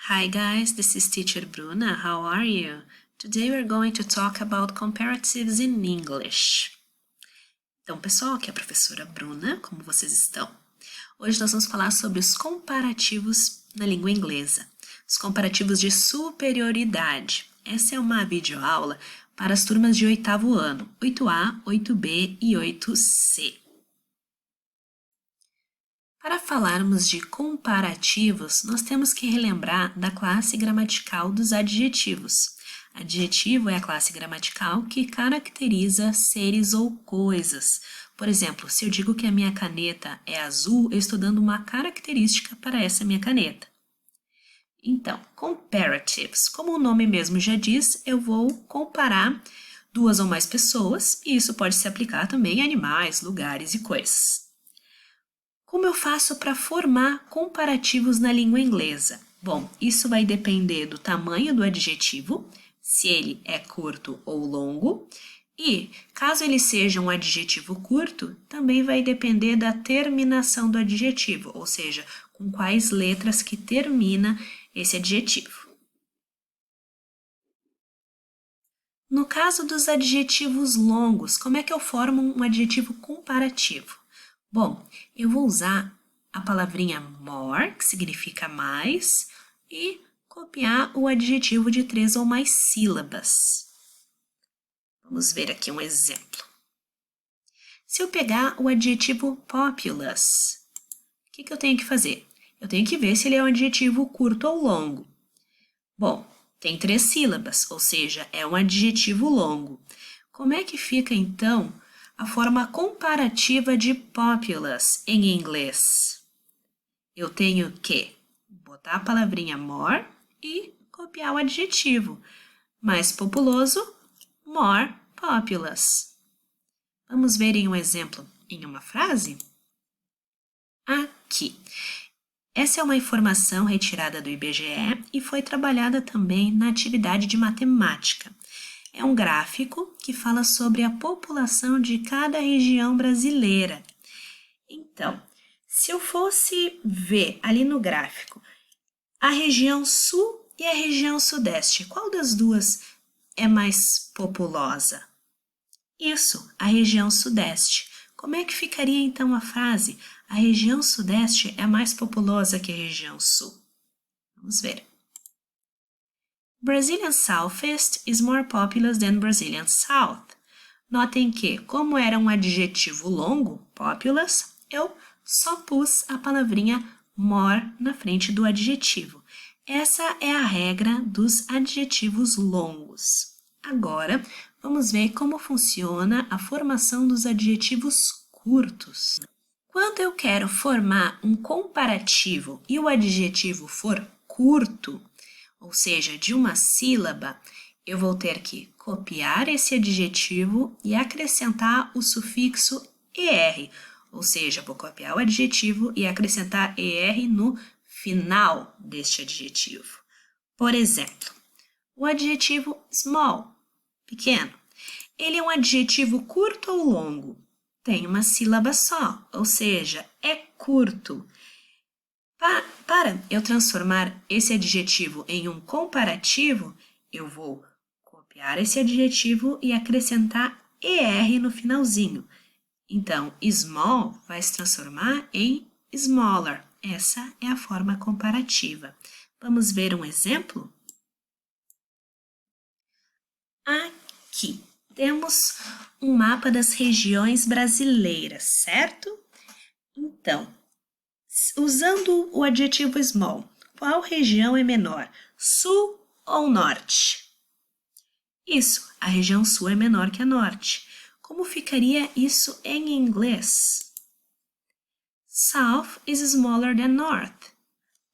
Hi guys, this is Teacher Bruna. How are you? Today we're going to talk about comparatives in English. Então, pessoal, aqui é a professora Bruna, como vocês estão? Hoje nós vamos falar sobre os comparativos na língua inglesa, os comparativos de superioridade. Essa é uma videoaula para as turmas de 8º ano, 8A, 8B e 8C. Para falarmos de comparativos, nós temos que relembrar da classe gramatical dos adjetivos. Adjetivo é a classe gramatical que caracteriza seres ou coisas. Por exemplo, se eu digo que a minha caneta é azul, eu estou dando uma característica para essa minha caneta. Então, comparatives, como o nome mesmo já diz, eu vou comparar duas ou mais pessoas, e isso pode se aplicar também a animais, lugares e coisas. Como eu faço para formar comparativos na língua inglesa? Bom, isso vai depender do tamanho do adjetivo, se ele é curto ou longo, e caso ele seja um adjetivo curto, também vai depender da terminação do adjetivo, ou seja, com quais letras que termina esse adjetivo. No caso dos adjetivos longos, como é que eu formo um adjetivo comparativo? Bom, eu vou usar a palavrinha more, que significa mais, e copiar o adjetivo de 3 ou mais sílabas. Vamos ver aqui um exemplo. Se eu pegar o adjetivo populous, o que eu tenho que fazer? Eu tenho que ver se ele é um adjetivo curto ou longo. Bom, tem 3 sílabas, ou seja, é um adjetivo longo. Como é que fica, então, a forma comparativa de populous em inglês? Eu tenho que botar a palavrinha more e copiar o adjetivo. Mais populoso, more populous. Vamos ver em um exemplo em uma frase? Aqui. Essa é uma informação retirada do IBGE e foi trabalhada também na atividade de matemática. É um gráfico que fala sobre a população de cada região brasileira. Então, se eu fosse ver ali no gráfico a região sul e a região sudeste, qual das duas é mais populosa? Isso, a região sudeste. Como é que ficaria então a frase? A região sudeste é mais populosa que a região sul. Vamos ver. Brazilian Southeast is more populous than Brazilian South. Notem que, como era um adjetivo longo, populous, eu só pus a palavrinha more na frente do adjetivo. Essa é a regra dos adjetivos longos. Agora, vamos ver como funciona a formação dos adjetivos curtos. Quando eu quero formar um comparativo e o adjetivo for curto, ou seja, de uma sílaba, eu vou ter que copiar esse adjetivo e acrescentar o sufixo er, ou seja, vou copiar o adjetivo e acrescentar er no final deste adjetivo. Por exemplo, o adjetivo small, pequeno, ele é um adjetivo curto ou longo? Tem uma sílaba só, ou seja, é curto. Para eu transformar esse adjetivo em um comparativo, eu vou copiar esse adjetivo e acrescentar er no finalzinho. Então, small vai se transformar em smaller. Essa é a forma comparativa. Vamos ver um exemplo? Aqui temos um mapa das regiões brasileiras, certo? Então, usando o adjetivo small, qual região é menor, sul ou norte? Isso, a região sul é menor que a norte. Como ficaria isso em inglês? South is smaller than north.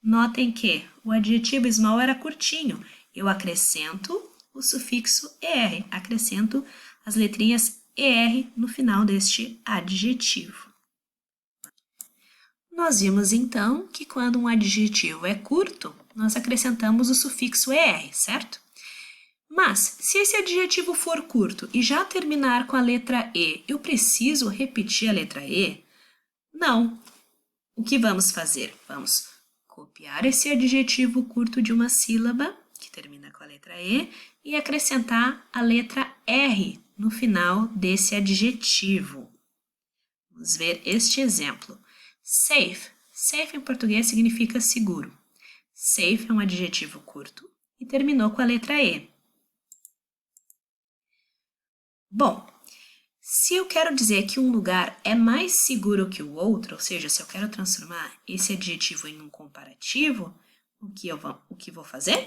Notem que o adjetivo small era curtinho. Eu acrescento o sufixo er, acrescento as letrinhas er no final deste adjetivo. Nós vimos, então, que quando um adjetivo é curto, nós acrescentamos o sufixo er, certo? Mas, se esse adjetivo for curto e já terminar com a letra E, eu preciso repetir a letra E? Não. O que vamos fazer? Vamos copiar copiar esse adjetivo curto de uma sílaba, que termina com a letra E acrescentar a letra R no final desse adjetivo. Vamos ver este exemplo. Safe. Safe em português significa seguro. Safe é um adjetivo curto e terminou com a letra E. Bom, se eu quero dizer que um lugar é mais seguro que o outro, ou seja, se eu quero transformar esse adjetivo em um comparativo, o que vou fazer?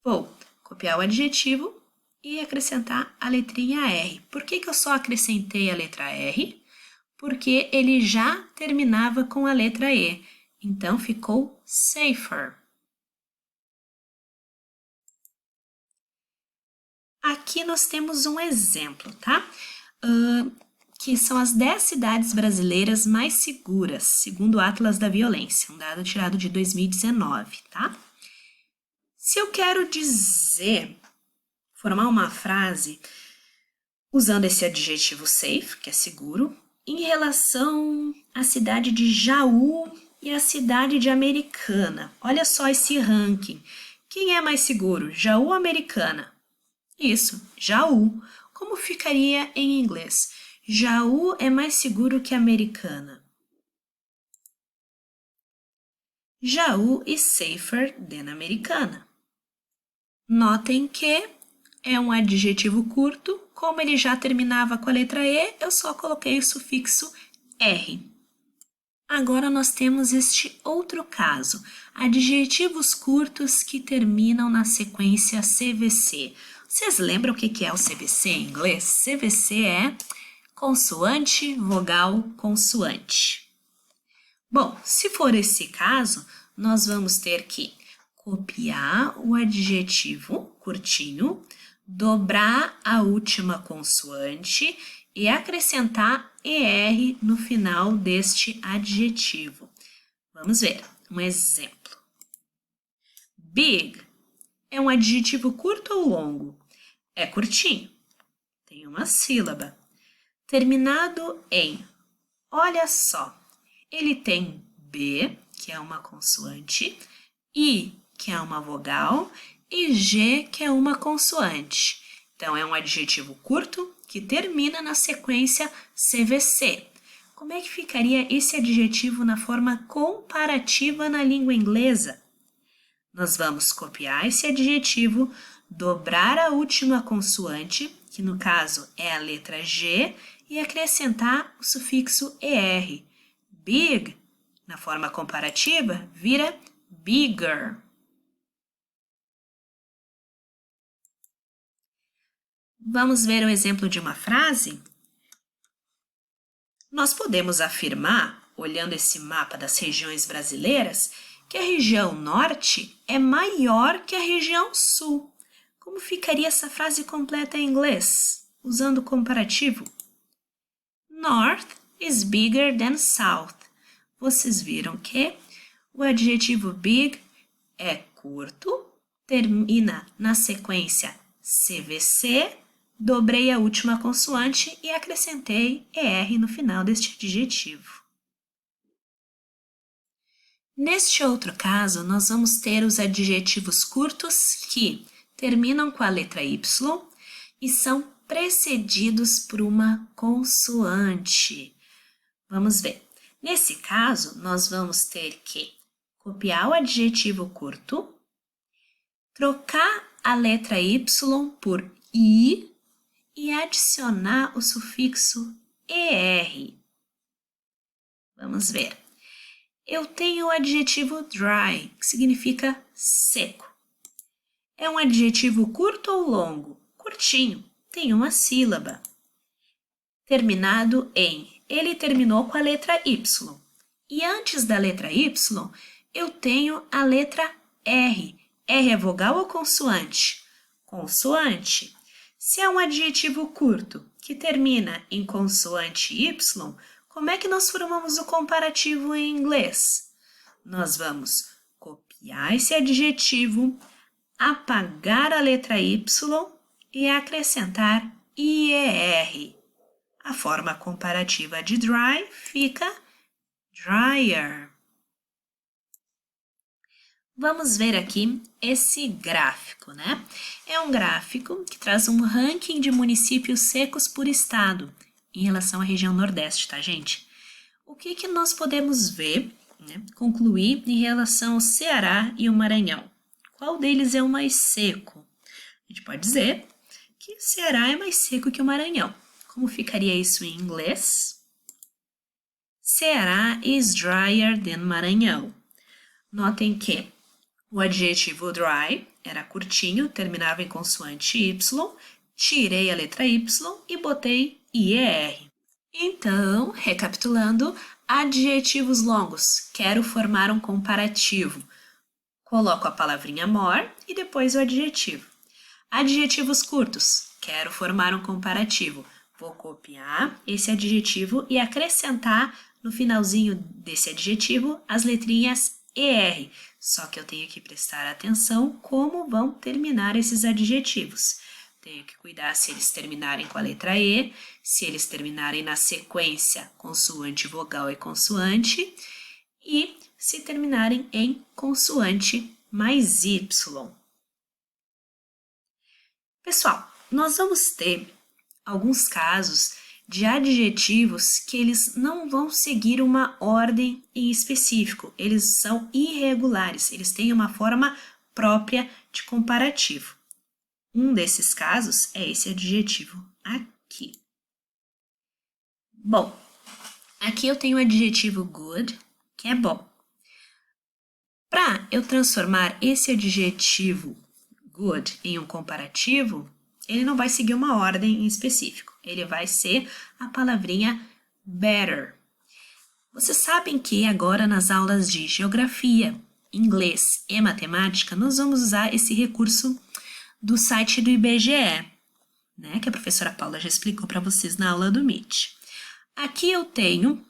Vou copiar o adjetivo e acrescentar a letrinha R. Por que eu só acrescentei a letra R? Porque ele já terminava com a letra E. Então, ficou safer. Aqui nós temos um exemplo, tá? Que são as 10 cidades brasileiras mais seguras, segundo o Atlas da Violência, um dado tirado de 2019, tá? Se eu quero formar uma frase usando esse adjetivo safe, que é seguro, em relação à cidade de Jaú e à cidade de Americana. Olha só esse ranking. Quem é mais seguro, Jaú ou Americana? Isso, Jaú. Como ficaria em inglês? Jaú é mais seguro que Americana. Jaú is safer than Americana. Notem que é um adjetivo curto, como ele já terminava com a letra E, eu só coloquei o sufixo R. Agora nós temos este outro caso, adjetivos curtos que terminam na sequência CVC. Vocês lembram o que é o CVC em inglês? CVC é consoante, vogal, consoante. Bom, se for esse caso, nós vamos ter que copiar o adjetivo curtinho, dobrar a última consoante e acrescentar ER no final deste adjetivo. Vamos ver um exemplo. Big é um adjetivo curto ou longo? É curtinho, tem uma sílaba. Terminado em, olha só, ele tem B, que é uma consoante, I, que é uma vogal, e G, que é uma consoante. Então, é um adjetivo curto que termina na sequência CVC. Como é que ficaria esse adjetivo na forma comparativa na língua inglesa? Nós vamos copiar esse adjetivo, dobrar a última consoante, que no caso é a letra G, e acrescentar o sufixo ER. Big, na forma comparativa, vira bigger. Vamos ver o exemplo de uma frase? Nós podemos afirmar, olhando esse mapa das regiões brasileiras, que a região norte é maior que a região sul. Como ficaria essa frase completa em inglês, usando o comparativo? North is bigger than south. Vocês viram que o adjetivo big é curto, termina na sequência CVC, dobrei a última consoante e acrescentei ER no final deste adjetivo. Neste outro caso, nós vamos ter os adjetivos curtos que terminam com a letra Y e são precedidos por uma consoante. Vamos ver. Nesse caso, nós vamos ter que copiar o adjetivo curto, trocar a letra Y por I e adicionar o sufixo ER. Vamos ver. Eu tenho o adjetivo dry, que significa seco. É um adjetivo curto ou longo? Curtinho, tem uma sílaba. Terminado em, ele terminou com a letra Y. E antes da letra Y, eu tenho a letra R. R é vogal ou consoante? Consoante. Se é um adjetivo curto que termina em consoante Y, como é que nós formamos o comparativo em inglês? Nós vamos copiar esse adjetivo, apagar a letra Y e acrescentar IER. A forma comparativa de dry fica drier. Vamos ver aqui esse gráfico, né? É um gráfico que traz um ranking de municípios secos por estado em relação à região Nordeste, tá, gente? O que nós podemos ver, né, concluir em relação ao Ceará e o Maranhão? Qual deles é o mais seco? A gente pode dizer que o Ceará é mais seco que o Maranhão. Como ficaria isso em inglês? Ceará is drier than Maranhão. Notem que o adjetivo dry era curtinho, terminava em consoante Y, tirei a letra Y e botei IER. Então, recapitulando, adjetivos longos, quero formar um comparativo. Coloco a palavrinha more e depois o adjetivo. Adjetivos curtos, quero formar um comparativo. Vou copiar esse adjetivo e acrescentar no finalzinho desse adjetivo as letrinhas ER. Só que eu tenho que prestar atenção como vão terminar esses adjetivos. Tenho que cuidar se eles terminarem com a letra E, se eles terminarem na sequência consoante, vogal e consoante, e se terminarem em consoante mais Y. Pessoal, nós vamos ter alguns casos de adjetivos que eles não vão seguir uma ordem em específico, eles são irregulares, eles têm uma forma própria de comparativo. Um desses casos é esse adjetivo aqui. Bom, aqui eu tenho o adjetivo good, que é bom. Para eu transformar esse adjetivo good em um comparativo, ele não vai seguir uma ordem em específico. Ele vai ser a palavrinha better. Vocês sabem que agora nas aulas de geografia, inglês e matemática, nós vamos usar esse recurso do site do IBGE, né, que a professora Paula já explicou para vocês na aula do Meet. Aqui eu tenho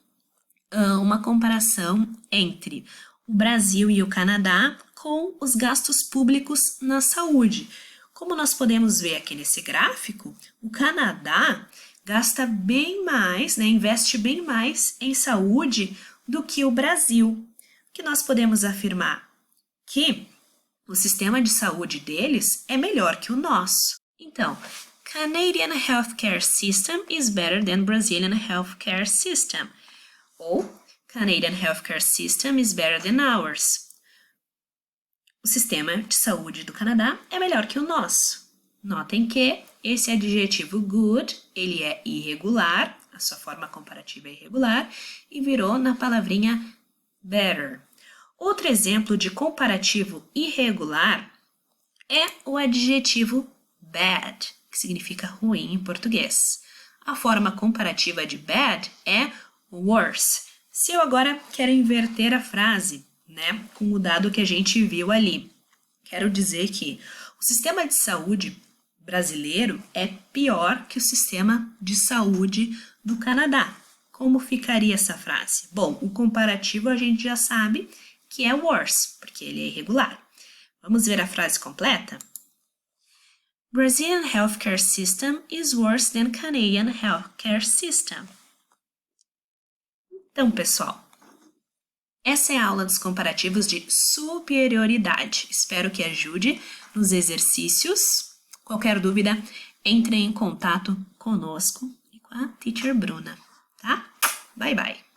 uma comparação entre o Brasil e o Canadá com os gastos públicos na saúde. Como nós podemos ver aqui nesse gráfico, o Canadá gasta bem mais, né, investe bem mais em saúde do que o Brasil. O que nós podemos afirmar? Que o sistema de saúde deles é melhor que o nosso. Então, Canadian healthcare system is better than Brazilian healthcare system. Ou Canadian healthcare system is better than ours. O sistema de saúde do Canadá é melhor que o nosso. Notem que esse adjetivo good, ele é irregular, a sua forma comparativa é irregular, e virou na palavrinha better. Outro exemplo de comparativo irregular é o adjetivo bad, que significa ruim em português. A forma comparativa de bad é worse. Se eu agora quero inverter a frase, né, com o dado que a gente viu ali, quero dizer que o sistema de saúde brasileiro é pior que o sistema de saúde do Canadá. Como ficaria essa frase? Bom, o comparativo a gente já sabe que é worse, porque ele é irregular. Vamos ver a frase completa? Brazilian healthcare system is worse than Canadian healthcare system. Então, pessoal, essa é a aula dos comparativos de superioridade. Espero que ajude nos exercícios. Qualquer dúvida, entre em contato conosco e com a Teacher Bruna, tá? Bye, bye!